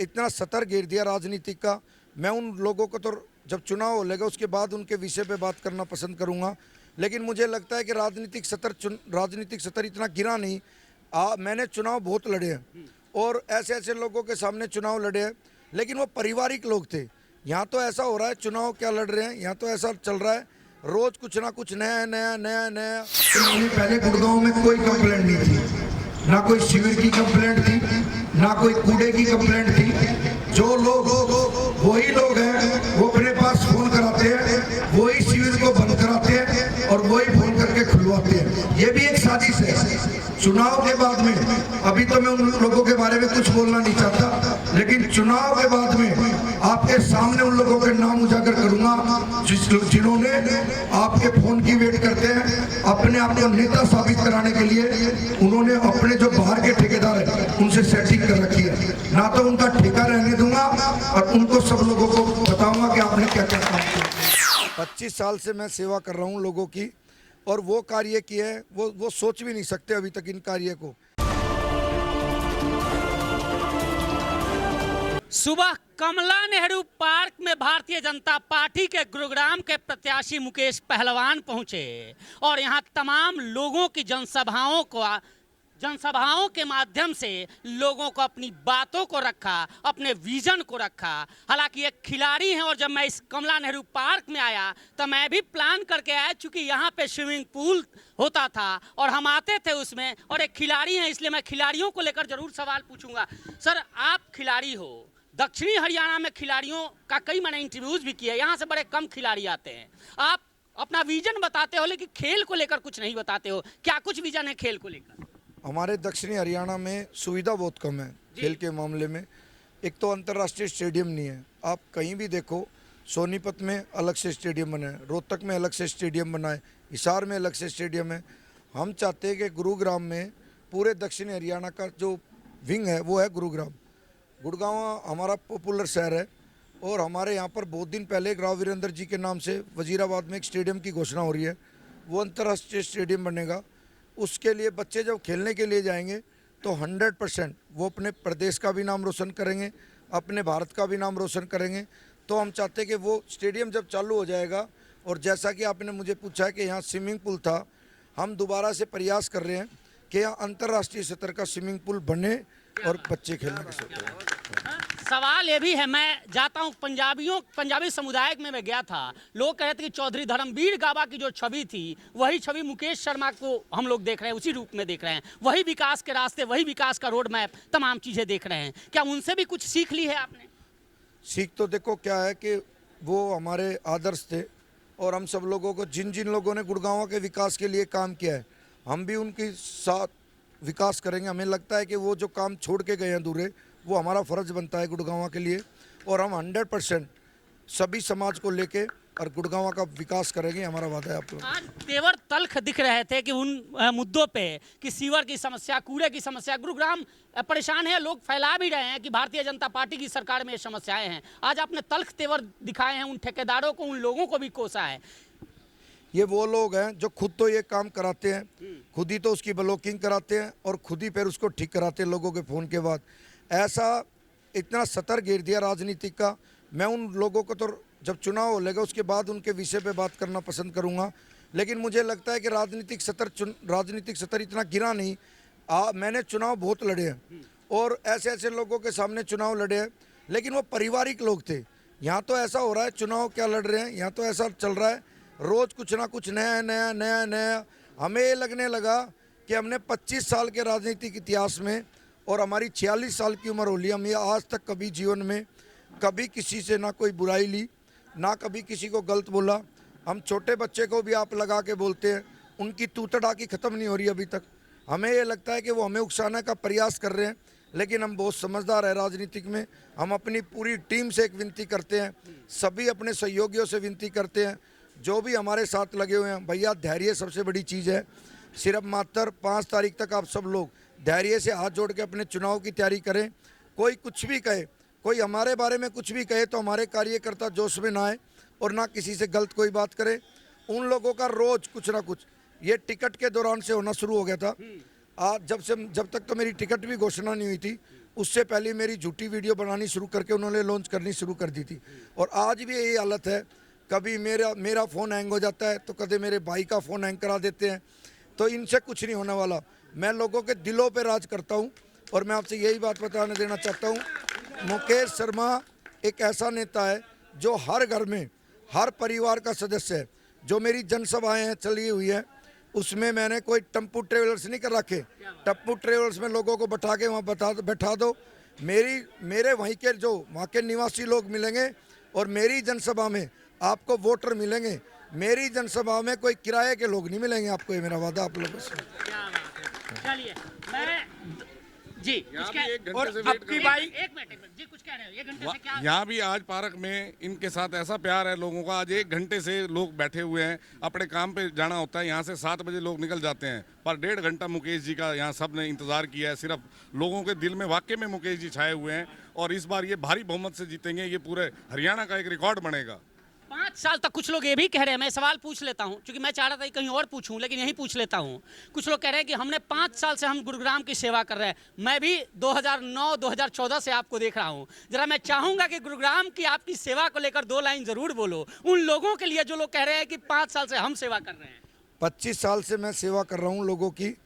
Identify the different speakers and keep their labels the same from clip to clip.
Speaker 1: इतना सतर घेर दिया राजनीतिक का। मैं उन लोगों को तो जब चुनाव हो लेगा उसके बाद उनके विषय पे बात करना पसंद करूंगा, लेकिन मुझे लगता है कि राजनीतिक सतर इतना गिरा नहीं। मैंने चुनाव बहुत लड़े हैं और ऐसे ऐसे लोगों के सामने चुनाव लड़े हैं, लेकिन वो पारिवारिक लोग थे। यहाँ तो ऐसा हो रहा है, चुनाव क्या लड़ रहे हैं, यहाँ तो ऐसा चल रहा है रोज कुछ ना कुछ नया नया नया नया। पहले गुड़गांव में कोई कंप्लेंट नहीं थी, ना कोई शिविर की कंप्लेंट थी, ना कोई कूड़े की कंप्लेंट थी। जो लोग वही लोग हैं वो अपने पास फोन कराते हैं, वही शिविर को बंद कराते हैं और वही फोन करके खुलवाते हैं। ये भी एक साजिश है। चुनाव के बाद में, अभी तो मैं उन लोगों के बारे में कुछ बोलना नहीं चाहता, लेकिन चुनाव के बाद में आपके सामने उन लोगों के नाम उजागर करूंगा जिन्होंने आपके फोन की वेट करते हैं अपने आप को नेता साबित कराने के लिए। उन्होंने अपने जो बाहर के ठेकेदार हैं उनसे सेटिंग कर रखी है, ना तो उनका ठेका रहने दूंगा और उनको सब लोगों को बताऊंगा कि आपने क्या क्या काम किया। 25 साल से मैं सेवा कर रहा हूं लोगों की, और वो कार्य किए हैं वो सोच भी नहीं सकते अभी तक इन कार्य को।
Speaker 2: सुबह कमला नेहरू पार्क में भारतीय जनता पार्टी के गुरुग्राम के प्रत्याशी मुकेश पहलवान पहुंचे और यहां तमाम लोगों की जनसभाओं के माध्यम से लोगों को अपनी बातों को रखा, अपने विजन को रखा। हालांकि एक खिलाड़ी हैं और जब मैं इस कमला नेहरू पार्क में आया तो मैं भी प्लान करके आया, चूंकि यहाँ पे स्विमिंग पूल होता था और हम आते थे उसमें, और एक खिलाड़ी हैं इसलिए मैं खिलाड़ियों को लेकर जरूर सवाल पूछूंगा। सर, आप खिलाड़ी हो, दक्षिणी हरियाणा में खिलाड़ियों का कई मैंने इंटरव्यूज भी किए, यहाँ से बड़े कम खिलाड़ी आते हैं। आप अपना विजन बताते हो लेकिन खेल को लेकर कुछ नहीं बताते हो, क्या कुछ विजन है खेल को लेकर?
Speaker 1: हमारे दक्षिणी हरियाणा में सुविधा बहुत कम है खेल के मामले में। एक तो अंतर्राष्ट्रीय स्टेडियम नहीं है। आप कहीं भी देखो, सोनीपत में अलग से स्टेडियम बना है, रोहतक में अलग से स्टेडियम बना है, हिसार में अलग से स्टेडियम है। हम चाहते हैं कि गुरुग्राम में पूरे दक्षिणी हरियाणा का जो विंग है वो है गुरुग्राम। गुड़गांव हमारा पॉपुलर शहर है और हमारे यहाँ पर बहुत दिन पहले राव वीरेंद्र जी के नाम से वजीराबाद में एक स्टेडियम की घोषणा हो रही है। वो अंतर्राष्ट्रीय स्टेडियम बनेगा। उसके लिए बच्चे जब खेलने के लिए जाएंगे तो 100% वो अपने प्रदेश का भी नाम रोशन करेंगे, अपने भारत का भी नाम रोशन करेंगे। तो हम चाहते हैं कि वो स्टेडियम जब चालू हो जाएगा, और जैसा कि आपने मुझे पूछा है कि यहाँ स्विमिंग पूल था, हम दोबारा से प्रयास कर रहे हैं कि यहाँ अंतर्राष्ट्रीय स्तर का स्विमिंग पूल बने और बच्चे खेलने के सौते।
Speaker 2: सवाल ये भी है, मैं जाता हूँ पंजाबी समुदाय में मैं गया था, लोग कह रहे थे कि चौधरी धर्मवीर गाबा की जो छवि थी वही छवि मुकेश शर्मा को हम लोग देख रहे हैं, उसी रूप में देख रहे हैं, वही विकास के रास्ते, वही विकास का रोड मैप, तमाम चीज़ें देख रहे हैं। क्या उनसे भी कुछ सीख ली है आपने?
Speaker 1: सीख तो देखो क्या है कि वो हमारे आदर्श थे, और हम सब लोगों को जिन जिन लोगों ने गुड़गांव के विकास के लिए काम किया है हम भी उनके साथ विकास करेंगे। हमें लगता है कि वो जो काम छोड़ के गए हैं अधूरे, वो हमारा फ़र्ज़ बनता है गुड़गांव के लिए, और हम 100% सभी समाज को लेके और गुड़गांव का विकास करेंगे, हमारा वादा है आप लोग।
Speaker 2: आज तेवर तल्ख दिख रहे थे कि उन मुद्दों पे कि सीवर की समस्या, कूड़े की समस्या, गुरुग्राम परेशान है, लोग फैला भी रहे हैं कि भारतीय जनता पार्टी की सरकार में ये समस्याएं हैं। आज आपने तल्ख तेवर दिखाए हैं, उन ठेकेदारों को, उन लोगों को भी कोसा है।
Speaker 1: ये वो लोग हैं जो खुद तो ये काम कराते हैं, खुद ही तो उसकी ब्लॉकिंग कराते हैं और खुद ही फिर उसको ठीक कराते हैं लोगों के फ़ोन के बाद। ऐसा इतना सतर घेर दिया राजनीतिक का। मैं उन लोगों को तो जब चुनाव हो लेगा उसके बाद उनके विषय पे बात करना पसंद करूंगा, लेकिन मुझे लगता है कि राजनीतिक सतर इतना गिरा नहीं। मैंने चुनाव बहुत लड़े हैं और ऐसे ऐसे लोगों के सामने चुनाव लड़े हैं, लेकिन वो पारिवारिक लोग थे। यहाँ तो ऐसा हो रहा है, चुनाव क्या लड़ रहे हैं, यहाँ तो ऐसा चल रहा है रोज़ कुछ ना कुछ नया नया नया नया। हमें ये लगने लगा कि हमने 25 साल के राजनीतिक इतिहास में, और हमारी 46 साल की उम्र हो ली, हम ये आज तक कभी जीवन में कभी किसी से ना कोई बुराई ली, ना कभी किसी को गलत बोला। हम छोटे बच्चे को भी आप लगा के बोलते हैं, उनकी तूतड़ाकी ख़त्म नहीं हो रही अभी तक। हमें ये लगता है कि वो हमें उकसाने का प्रयास कर रहे हैं, लेकिन हम बहुत समझदार है राजनीतिक में। हम अपनी पूरी टीम से एक विनती करते हैं, सभी अपने सहयोगियों से विनती करते हैं जो भी हमारे साथ लगे हुए हैं, भैया धैर्य सबसे बड़ी चीज़ है। सिर्फ मात्र 5 तारीख तक आप सब लोग धैर्य से हाथ जोड़ के अपने चुनाव की तैयारी करें। कोई कुछ भी कहे, कोई हमारे बारे में कुछ भी कहे, तो हमारे कार्यकर्ता जोश में ना आए और ना किसी से गलत कोई बात करे। उन लोगों का रोज़ कुछ ना कुछ, ये टिकट के दौरान से होना शुरू हो गया था। आज जब तक तो मेरी टिकट भी घोषणा नहीं हुई थी, उससे पहले मेरी झूठी वीडियो बनानी शुरू करके उन्होंने लॉन्च करनी शुरू कर दी थी। और आज भी यही हालत है, कभी मेरा फ़ोन हैंग हो जाता है तो कभी मेरे भाई का फ़ोन हैंग करा देते हैं। तो इनसे कुछ नहीं होने वाला। मैं लोगों के दिलों पे राज करता हूं और मैं आपसे यही बात बताने देना चाहता हूं, मुकेश शर्मा एक ऐसा नेता है जो हर घर में, हर परिवार का सदस्य है। जो मेरी जनसभाएं हैं चली हुई है, उसमें मैंने कोई टेम्पू ट्रेवल्स नहीं कर रखे। टेम्पू ट्रेवल्स में लोगों को बैठा के वहाँ बैठा दो। मेरे वहीं के जो वहाँ के निवासी लोग मिलेंगे और मेरी जनसभा में आपको वोटर मिलेंगे। मेरी जनसभा में कोई किराए के लोग नहीं मिलेंगे आपको, ये मेरा वादा आप लोगों से।
Speaker 2: क्या बात है। चलिए मैं जी कुछ कह
Speaker 3: और आपकी भाई
Speaker 2: एक मिनट जी कुछ कह रहे हो, 1 घंटे से क्या
Speaker 3: यहाँ भी आज पार्क में इनके साथ ऐसा प्यार है लोगों का। आज 1 घंटे से लोग बैठे हुए हैं, अपने काम पे जाना होता है। यहाँ से 7 बजे लोग निकल जाते हैं, पर 1.5 घंटा मुकेश जी का यहाँ सब ने इंतजार किया है। सिर्फ लोगों के दिल में वाकई में मुकेश जी छाए हुए हैं और इस बार ये भारी बहुमत से जीतेंगे। ये पूरे हरियाणा का एक रिकॉर्ड बनेगा।
Speaker 2: 5 साल तक कुछ लोग ये भी कह रहे हैं, मैं सवाल पूछ लेता हूं क्योंकि मैं चाह रहा था कि कहीं और पूछूं लेकिन यही पूछ लेता हूं। कुछ लोग कह रहे हैं कि हमने 5 साल से हम गुरुग्राम की सेवा कर रहे हैं। मैं भी 2009-2014 से आपको देख रहा हूं। जरा मैं चाहूंगा कि गुरुग्राम की आपकी सेवा को लेकर 2 लाइन जरूर बोलो उन लोगों के लिए जो लोग कह रहे हैं कि 5 साल से हम सेवा कर रहे हैं।
Speaker 1: 25 साल से मैं सेवा कर रहा हूँ लोगों की,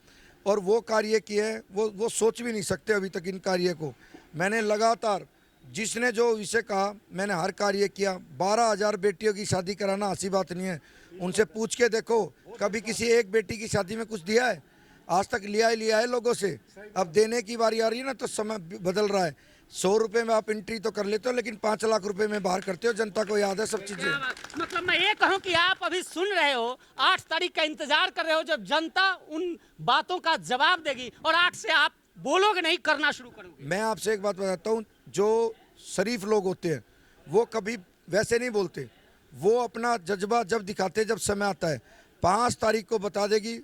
Speaker 1: और वो कार्य किए हैं वो सोच भी नहीं सकते अभी तक। इन कार्य को मैंने लगातार, जिसने जो विषय कहा मैंने हर कार्य किया। 12,000 बेटियों की शादी कराना हंसी बात नहीं है। उनसे पूछ के देखो, कभी किसी एक बेटी की शादी में कुछ दिया है? आज तक लिया है लोगों से। अब देने की बारी आ रही है ना, तो समय बदल रहा है। 100 रुपये में आप एंट्री तो कर लेते हो, लेकिन 5 लाख रुपए में बाहर करते हो। जनता को याद है सब चीजें।
Speaker 2: मतलब मैं ये कहूं कि आप अभी सुन रहे हो, 8 तारीख का इंतजार कर रहे हो जब जनता उन बातों का जवाब देगी और 8 से आप बोलोगे नहीं, करना शुरू करोगे।
Speaker 1: मैं आपसे एक बात बताता हूँ, जो शरीफ लोग होते हैं वो कभी वैसे नहीं बोलते। वो अपना जज्बा जब दिखाते हैं, जब समय आता है। 5 तारीख को बता देगी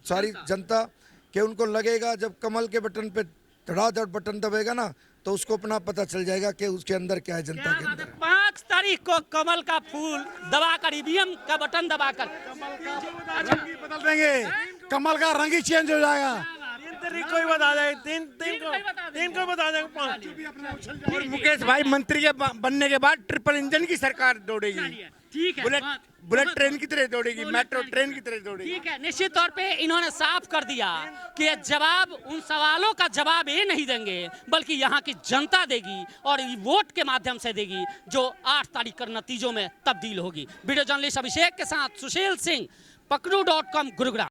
Speaker 1: सारी जनता कि उनको लगेगा, जब कमल के बटन पे धड़ाधड़ बटन दबेगा ना, तो उसको अपना पता चल जाएगा कि उसके अंदर क्या है, जनता के अंदर।
Speaker 2: 5 तारीख को कमल का फूल दबाकर, ईवीएम का बटन दबाकर
Speaker 4: बदल देंगे, कमल का रंग ही चेंज हो जाएगा। 3 तारीख को ही बता देंगे, 3 को बता देंगे, 5। और मुकेश भाई मंत्री के बनने के बाद ट्रिपल इंजन की सरकार दौड़ेगी।
Speaker 2: ठीक है,
Speaker 4: बुलेट ट्रेन की तरह दौड़ेगी, मेट्रो ट्रेन की तरह दौड़ेगी।
Speaker 2: ठीक है, निश्चित तौर पे इन्होंने साफ कर दिया कि ये जवाब, उन सवालों का जवाब ये नहीं देंगे बल्कि यहाँ की जनता देगी और वोट के माध्यम से देगी, जो 8 तारीख कर नतीजों में तब्दील होगी। वीडियो जर्नलिस्ट अभिषेक के साथ सुशील सिंह, पकड़ू.com, गुरुग्राम।